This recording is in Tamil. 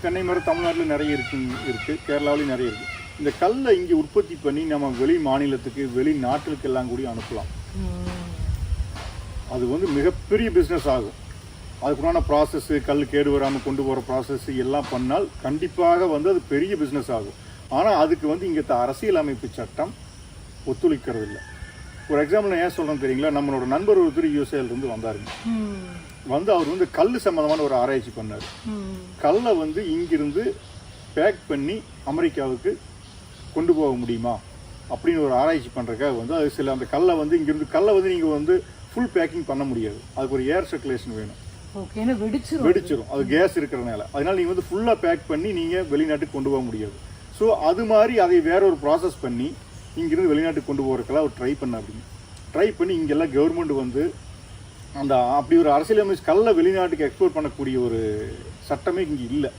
தென்னை மரம் தமிழ்நாட்டில் நிறைய இருக்குது, கேரளாவிலையும் நிறைய இருக்குது. இந்த கல்லை இங்கே உற்பத்தி பண்ணி நம்ம வெளி மாநிலத்துக்கு வெளிநாட்டுக்கு எல்லாம் கூட அனுப்பலாம். அது வந்து மிகப்பெரிய பிஸ்னஸ் ஆகும். அதுக்குண்டான ப்ராசஸ்ஸு, கல் கேடு வராமல் கொண்டு போகிற ப்ராசஸ் எல்லாம் பண்ணால் கண்டிப்பாக வந்து அது பெரிய பிஸ்னஸ் ஆகும். ஆனால் அதுக்கு வந்து இங்கே அரசியலமைப்பு சட்டம் ஒத்துழைக்கிறது இல்லை. ஒரு எக்ஸாம்பிள் ஏன் சொல்கிறேன் தெரியுங்களா, நம்மளோட நண்பர் ஒருத்தர் யூஎஸ்ஏலேருந்து வந்தாருங்க. வந்து அவர் வந்து கல் சம்மந்தமான ஒரு ஆராய்ச்சி பண்ணார். கல்லை வந்து இங்கிருந்து பேக் பண்ணி அமெரிக்காவுக்கு கொண்டு போக முடியுமா அப்படின்னு ஒரு ஆராய்ச்சி பண்ணுறதுக்காக வந்து அது சில அந்த கல்லை வந்து இங்கிருந்து கல்லை வந்து நீங்கள் வந்து ஃபுல் பேக்கிங் பண்ண முடியாது. அதுக்கு ஒரு ஏர் சர்க்குலேஷன் வேணும். வெடிச்சிடும், அது கேஸ் இருக்கிறதுனால. அதனால நீங்கள் வந்து ஃபுல்லாக பேக் பண்ணி நீங்கள் வெளிநாட்டுக்கு கொண்டு போக முடியாது. ஸோ அது மாதிரி அதை வேற ஒரு ப்ராசஸ் பண்ணி இங்கிருந்து வெளிநாட்டுக்கு கொண்டு போகிறதுக்கெல்லாம் அவர் ட்ரை பண்ணி இங்கெல்லாம் கவர்மெண்ட் வந்து அந்த அப்படி ஒரு அரசியலமைப்பு கல்லை வெளிநாட்டுக்கு எக்ஸ்போர்ட் பண்ணக்கூடிய ஒரு சட்டமே இங்கே இல்லை.